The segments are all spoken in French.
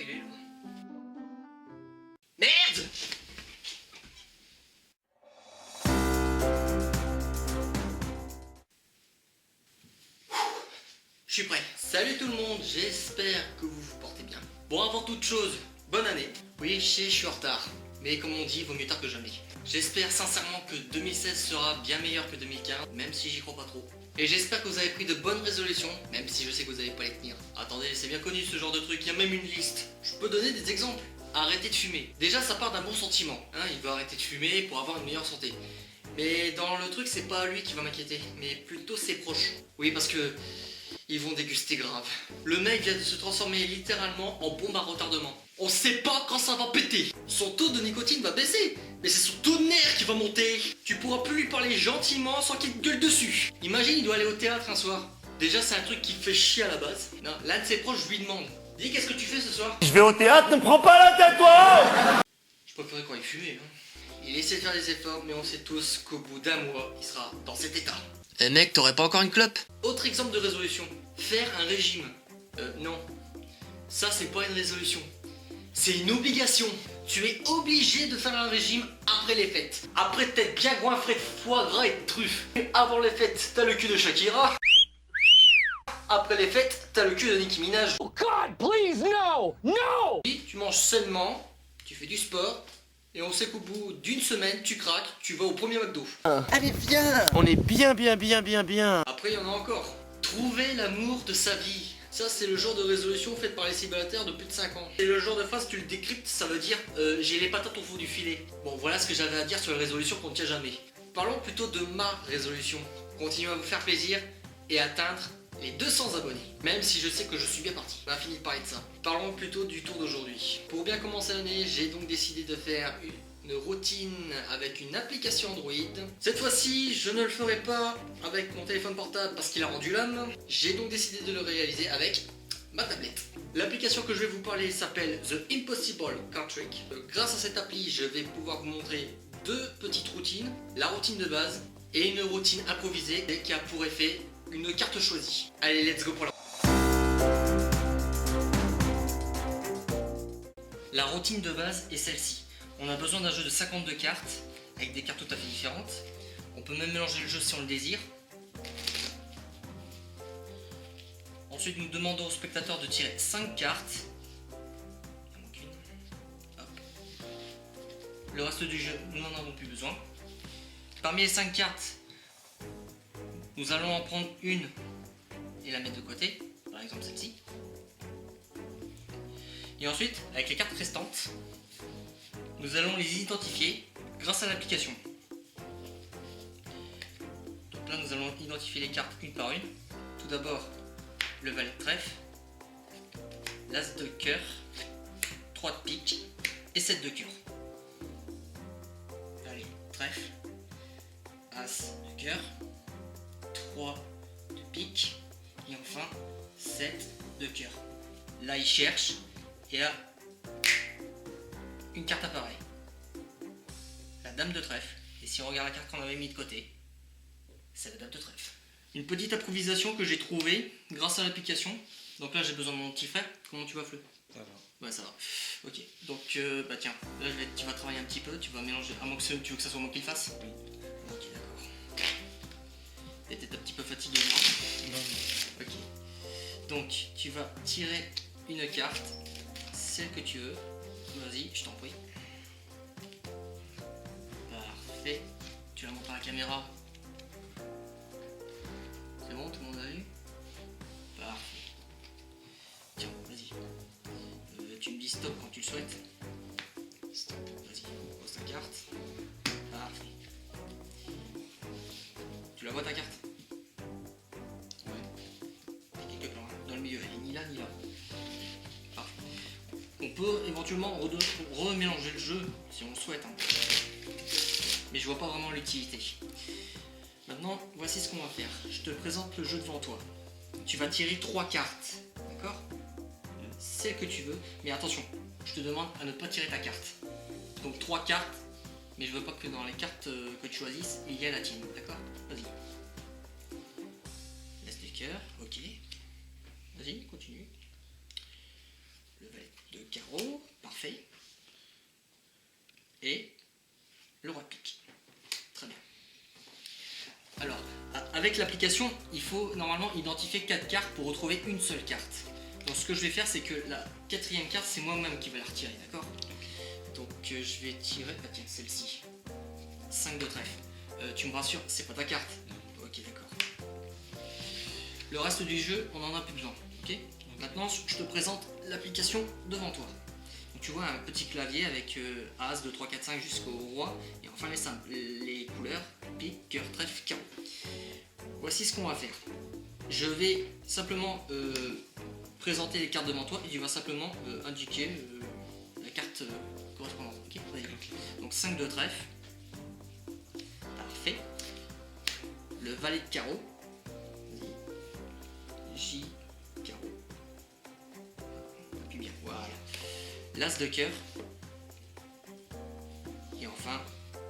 il est long. Merde! Je suis prêt. Salut tout le monde, j'espère que vous vous portez bien. Bon, avant toute chose, bonne année. Oui, je sais, je suis en retard. Mais comme on dit, vaut mieux tard que jamais. J'espère sincèrement que 2016 sera bien meilleur que 2015, même si j'y crois pas trop. Et j'espère que vous avez pris de bonnes résolutions, même si je sais que vous n'allez pas les tenir. Attendez, c'est bien connu ce genre de truc, il y a même une liste. Je peux donner des exemples. Arrêter de fumer. Déjà, ça part d'un bon sentiment. Hein, il veut arrêter de fumer pour avoir une meilleure santé. Mais dans le truc, c'est pas lui qui va m'inquiéter, mais plutôt ses proches. Oui, parce que ils vont déguster grave. Le mec vient de se transformer littéralement en bombe à retardement. On sait pas quand ça va péter. Son taux de nicotine va baisser, mais c'est son taux de nerf qui va monter. Tu pourras plus lui parler gentiment sans qu'il te gueule dessus. Imagine, il doit aller au théâtre un soir. Déjà, c'est un truc qui fait chier à la base. Non, l'un de ses proches lui demande: dis, qu'est-ce que tu fais ce soir? Je vais au théâtre, ne prends pas la tête, toi! Je préférais quand il fumait. Il essaie de faire des efforts, mais on sait tous qu'au bout d'un mois, il sera dans cet état. Eh mec, t'aurais pas encore une clope? Autre exemple de résolution, faire un régime. Non, ça c'est pas une résolution, c'est une obligation. Tu es obligé de faire un régime après les fêtes. Après t'être bien goinfré de foie gras et de truffes. Avant les fêtes, t'as le cul de Shakira. Après les fêtes, t'as le cul de Nicki Minaj. Oh God, please, no! No! Tu manges sainement, tu fais du sport, et on sait qu'au bout d'une semaine, tu craques, tu vas au premier McDo. Allez, viens! On est bien. Après, il y en a encore. Trouver l'amour de sa vie. Ça, c'est le genre de résolution faite par les célibataires de plus de 5 ans. Et le genre de phrase, tu le décryptes, ça veut dire j'ai les patates au fond du filet. Bon, voilà ce que j'avais à dire sur les résolutions qu'on ne tient jamais. Parlons plutôt de ma résolution. Continuer à vous faire plaisir et atteindre les 200 abonnés. Même si je sais que je suis bien parti. On a fini de parler de ça. Parlons plutôt du tour d'aujourd'hui. Pour bien commencer l'année, j'ai donc décidé de faire une routine avec une application Android. Cette fois-ci, je ne le ferai pas avec mon téléphone portable parce qu'il a rendu l'âme. J'ai donc décidé de le réaliser avec ma tablette. L'application que je vais vous parler s'appelle The Impossible Card Trick. Grâce à cette appli, je vais pouvoir vous montrer deux petites routines. La routine de base et une routine improvisée qui a pour effet une carte choisie. Allez, let's go pour la routine de base est celle-ci. On a besoin d'un jeu de 52 cartes, avec des cartes tout à fait différentes. On peut même mélanger le jeu si on le désire. Ensuite, nous demandons au spectateur de tirer 5 cartes. Il en manque une. Hop. Le reste du jeu, nous n'en avons plus besoin. Parmi les 5 cartes, nous allons en prendre une et la mettre de côté, par exemple celle-ci. Et ensuite, avec les cartes restantes, nous allons les identifier grâce à l'application. Donc là, nous allons identifier les cartes une par une. Tout d'abord, le valet de trèfle, l'as de cœur, 3 de pique et 7 de cœur. Allez, trèfle, as de cœur, 3 de pique et enfin 7 de cœur. Là, il cherche et là, une carte apparaît. La dame de trèfle. Et si on regarde la carte qu'on avait mis de côté, c'est la dame de trèfle. Une petite improvisation que j'ai trouvée grâce à l'application. Donc là, j'ai besoin de mon petit frère. Comment tu vas, Fleu? Ça va. Ouais, ça va. Ok, donc bah tiens, là tu vas travailler un petit peu, tu vas mélanger. À moins que tu veux que ça soit moi qui le fasse? Oui. Ok, d'accord. T'es peut-être un petit peu fatigué, non? Non. Ok. Donc, tu vas tirer une carte, celle que tu veux. Vas-y, je t'en prie. Parfait. Tu la montres à la caméra. C'est bon, tout le monde a vu? Parfait. Tiens, vas-y. Tu me dis stop quand tu le souhaites. Stop. Vas-y, pose ta carte. Parfait. Tu la vois ta carte? Ouais. Quelque part, dans le milieu, elle est ni là ni là. Parfait. On peut éventuellement remélanger le jeu si on le souhaite. Hein. Mais je vois pas vraiment l'utilité. Maintenant, voici ce qu'on va faire. Je te présente le jeu devant toi. Tu vas tirer 3 cartes. D'accord? Celle que tu veux. Mais attention, je te demande à ne pas tirer ta carte. Donc 3 cartes. Mais je veux pas que dans les cartes que tu choisisses, il y ait la tienne. D'accord? Vas-y. Laisse du cœur. Ok. Vas-y, continue. Le valet de carreau, parfait. Et le roi de pique. Très bien. Alors, avec l'application, il faut normalement identifier 4 cartes pour retrouver une seule carte. Donc ce que je vais faire, c'est que la 4e carte, c'est moi-même qui vais la retirer, d'accord? Donc je vais tirer, bah tiens, celle-ci. 5 de trèfle. Tu me rassures, c'est pas ta carte? Ok, d'accord. Le reste du jeu, on en a plus besoin, ok? Maintenant, je te présente l'application devant toi. Donc, tu vois un petit clavier avec As, 2, 3, 4, 5 jusqu'au roi. Et enfin les couleurs, pique, cœur, trèfle, carreau. Voici ce qu'on va faire. Je vais simplement présenter les cartes devant toi et tu vas simplement indiquer la carte correspondante. Okay, donc 5 de trèfle. Parfait. Le valet de carreau. J, carreau. Appuie bien, voilà. L'as de cœur. Et enfin,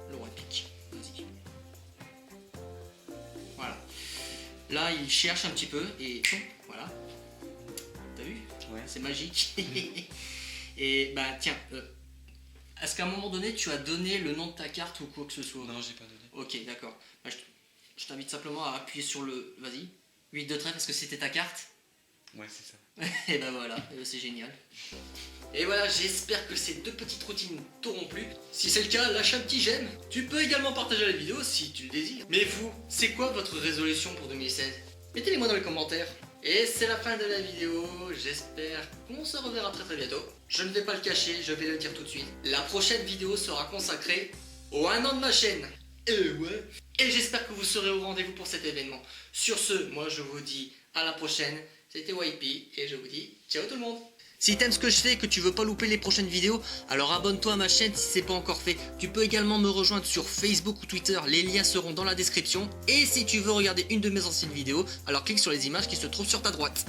le roi de pique. Vas-y. Voilà. Là, il cherche un petit peu et voilà. T'as vu? Ouais. C'est magique. Et bah tiens, est-ce qu'à un moment donné, tu as donné le nom de ta carte ou quoi que ce soit? Non, j'ai pas donné. Ok, d'accord. Bah, je t'invite simplement à appuyer sur le... Vas-y. 8 de trèfle, est-ce que c'était ta carte? Ouais, c'est ça. Et ben voilà, c'est génial. Et voilà, j'espère que ces 2 petites routines t'auront plu. Si c'est le cas, lâche un petit j'aime. Tu peux également partager la vidéo si tu le désires. Mais vous, c'est quoi votre résolution pour 2016? Mettez-les moi dans les commentaires. Et c'est la fin de la vidéo, j'espère qu'on se reverra très très bientôt. Je ne vais pas le cacher, je vais le dire tout de suite. La prochaine vidéo sera consacrée au 1 an de ma chaîne. Ouais. Et j'espère que vous serez au rendez-vous pour cet événement. Sur ce, moi je vous dis à la prochaine. C'était YP et je vous dis ciao tout le monde. Si t'aimes ce que je fais et que tu veux pas louper les prochaines vidéos, alors abonne-toi à ma chaîne si c'est pas encore fait. Tu peux également me rejoindre sur Facebook ou Twitter, les liens seront dans la description. Et si tu veux regarder une de mes anciennes vidéos, alors clique sur les images qui se trouvent sur ta droite.